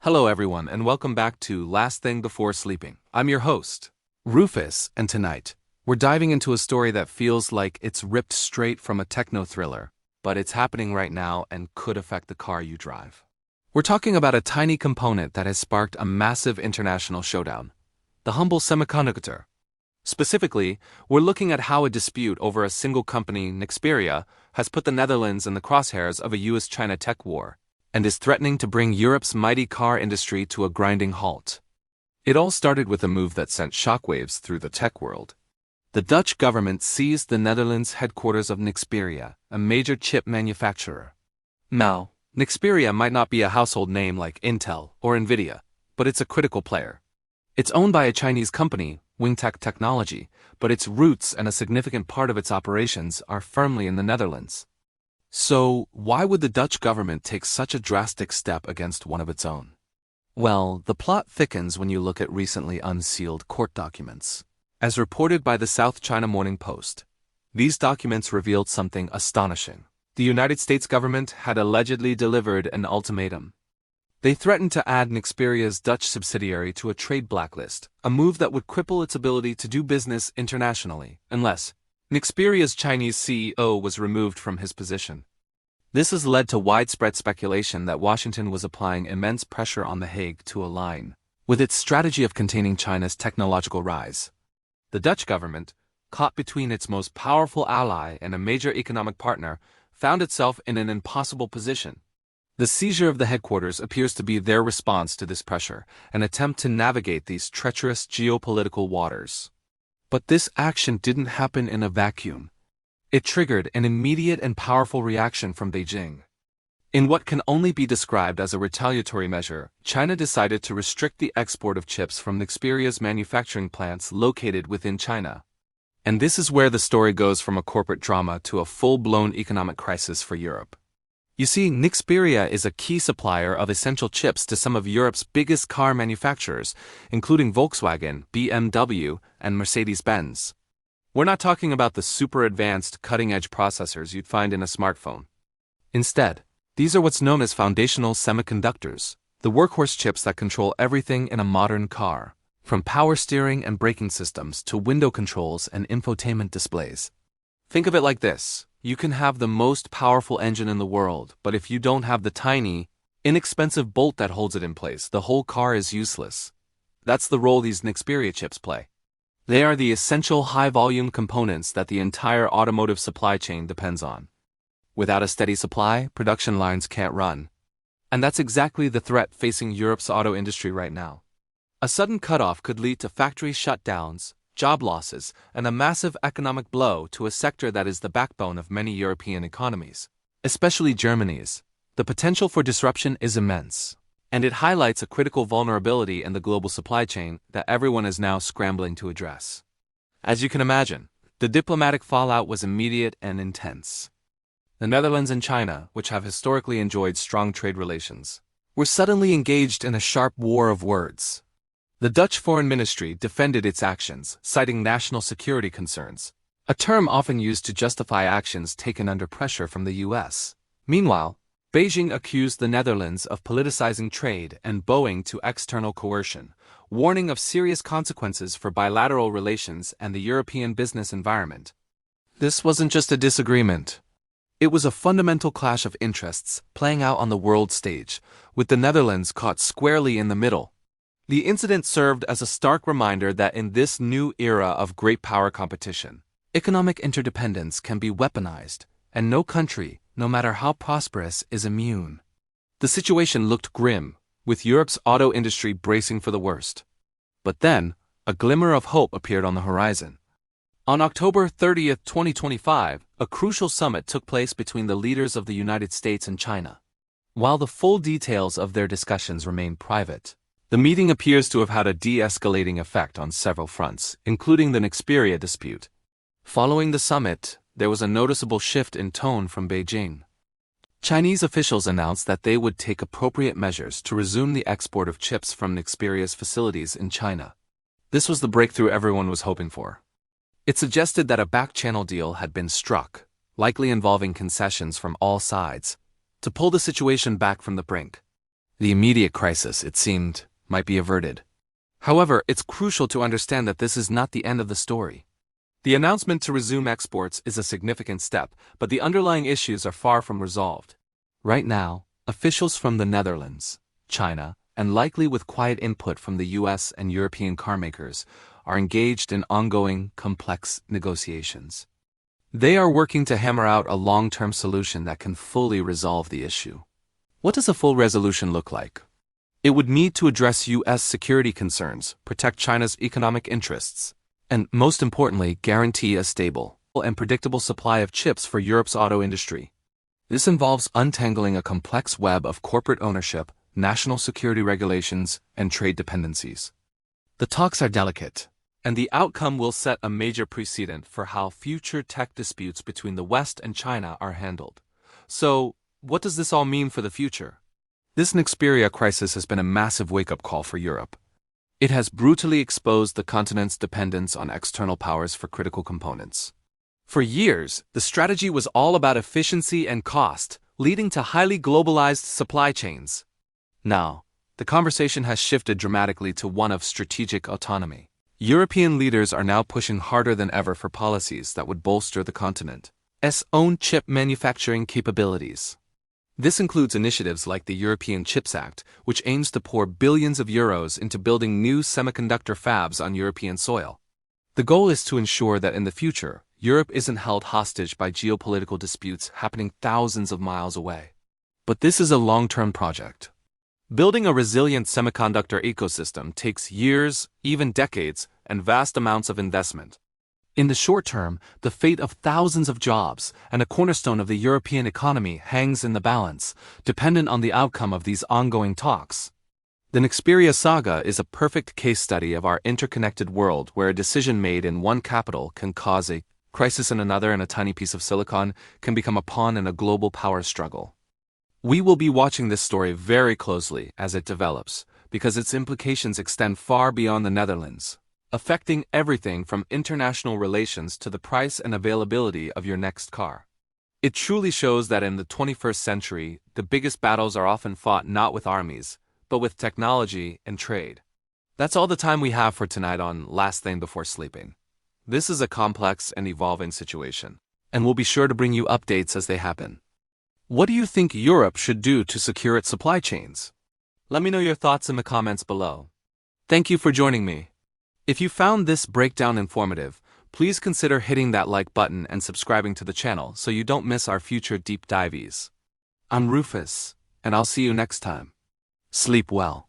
Hello everyone and welcome back to Last Thing Before Sleeping. I'm your host, Rufus, and tonight, we're diving into a story that feels like it's ripped straight from a techno-thriller, but it's happening right now and could affect the car you drive. We're talking about a tiny component that has sparked a massive international showdown, the humble semiconductor. Specifically, we're looking at how a dispute over a single company, Nexperia, has put the Netherlands in the crosshairs of a US-China tech war, and is threatening to bring Europe's mighty car industry to a grinding halt. It all started with a move that sent shockwaves through the tech world. The Dutch government seized the Netherlands headquarters of Nexperia, a major chip manufacturer. Now, Nexperia might not be a household name like Intel or Nvidia, but it's a critical player. It's owned by a Chinese company, Wingtech Technology, but its roots and a significant part of its operations are firmly in the Netherlands. So, why would the Dutch government take such a drastic step against one of its own? Well, the plot thickens when you look at recently unsealed court documents. As reported by the South China Morning Post, these documents revealed something astonishing. The United States government had allegedly delivered an ultimatum. They threatened to add Nexperia's Dutch subsidiary to a trade blacklist, a move that would cripple its ability to do business internationally, unless Nexperia's Chinese CEO was removed from his position. This has led to widespread speculation that Washington was applying immense pressure on The Hague to align with its strategy of containing China's technological rise. The Dutch government, caught between its most powerful ally and a major economic partner, found itself in an impossible position. The seizure of the headquarters appears to be their response to this pressure, an attempt to navigate these treacherous geopolitical waters. But this action didn't happen in a vacuum. It triggered an immediate and powerful reaction from Beijing. In what can only be described as a retaliatory measure, China decided to restrict the export of chips from Nexperia's manufacturing plants located within China. And this is where the story goes from a corporate drama to a full-blown economic crisis for Europe. You see, Nexperia is a key supplier of essential chips to some of Europe's biggest car manufacturers, including Volkswagen, BMW, and Mercedes-Benz. We're not talking about the super advanced, cutting-edge processors you'd find in a smartphone. Instead, these are what's known as foundational semiconductors, the workhorse chips that control everything in a modern car, from power steering and braking systems to window controls and infotainment displays. Think of it like this. You can have the most powerful engine in the world, but if you don't have the tiny, inexpensive bolt that holds it in place, the whole car is useless. That's the role these Nexperia chips play. They are the essential high-volume components that the entire automotive supply chain depends on. Without a steady supply, production lines can't run. And that's exactly the threat facing Europe's auto industry right now. A sudden cutoff could lead to factory shutdowns, job losses, and a massive economic blow to a sector that is the backbone of many European economies, especially Germany's. The potential for disruption is immense, and it highlights a critical vulnerability in the global supply chain that everyone is now scrambling to address. As you can imagine, the diplomatic fallout was immediate and intense. The Netherlands and China, which have historically enjoyed strong trade relations, were suddenly engaged in a sharp war of words. The Dutch Foreign Ministry defended its actions, citing national security concerns, a term often used to justify actions taken under pressure from the US. Meanwhile, Beijing accused the Netherlands of politicizing trade and bowing to external coercion, warning of serious consequences for bilateral relations and the European business environment. This wasn't just a disagreement. It was a fundamental clash of interests playing out on the world stage, with the Netherlands caught squarely in the middle. The incident served as a stark reminder that in this new era of great power competition, economic interdependence can be weaponized, and no country, no matter how prosperous, is immune. The situation looked grim, with Europe's auto industry bracing for the worst. But then, a glimmer of hope appeared on the horizon. On October 30, 2025, a crucial summit took place between the leaders of the United States and China. While the full details of their discussions remain private, the meeting appears to have had a de-escalating effect on several fronts, including the Nexperia dispute. Following the summit, there was a noticeable shift in tone from Beijing. Chinese officials announced that they would take appropriate measures to resume the export of chips from Nexperia's facilities in China. This was the breakthrough everyone was hoping for. It suggested that a back-channel deal had been struck, likely involving concessions from all sides, to pull the situation back from the brink. The immediate crisis, it seemed, might be averted. However, it's crucial to understand that this is not the end of the story. The announcement to resume exports is a significant step, but the underlying issues are far from resolved. Right now, officials from the Netherlands, China, and likely with quiet input from the US and European carmakers, are engaged in ongoing, complex negotiations. They are working to hammer out a long-term solution that can fully resolve the issue. What does a full resolution look like? It would need to address US security concerns, protect China's economic interests, and, most importantly, guarantee a stable and predictable supply of chips for Europe's auto industry. This involves untangling a complex web of corporate ownership, national security regulations, and trade dependencies. The talks are delicate, and the outcome will set a major precedent for how future tech disputes between the West and China are handled. So, what does this all mean for the future? This Nexperia crisis has been a massive wake-up call for Europe. It has brutally exposed the continent's dependence on external powers for critical components. For years, the strategy was all about efficiency and cost, leading to highly globalized supply chains. Now, the conversation has shifted dramatically to one of strategic autonomy. European leaders are now pushing harder than ever for policies that would bolster the continent's own chip manufacturing capabilities. This includes initiatives like the European Chips Act, which aims to pour billions of euros into building new semiconductor fabs on European soil. The goal is to ensure that in the future, Europe isn't held hostage by geopolitical disputes happening thousands of miles away. But this is a long-term project. Building a resilient semiconductor ecosystem takes years, even decades, and vast amounts of investment. In the short term, the fate of thousands of jobs and a cornerstone of the European economy hangs in the balance, dependent on the outcome of these ongoing talks. The Nexperia saga is a perfect case study of our interconnected world where a decision made in one capital can cause a crisis in another, and a tiny piece of silicon can become a pawn in a global power struggle. We will be watching this story very closely as it develops, because its implications extend far beyond the Netherlands, affecting everything from international relations to the price and availability of your next car. It truly shows that in the 21st century, the biggest battles are often fought not with armies, but with technology and trade. That's all the time we have for tonight on Last Thing Before Sleeping. This is a complex and evolving situation, and we'll be sure to bring you updates as they happen. What do you think Europe should do to secure its supply chains? Let me know your thoughts in the comments below. Thank you for joining me. If you found this breakdown informative, please consider hitting that like button and subscribing to the channel so you don't miss our future deep dives. I'm Rufus, and I'll see you next time. Sleep well.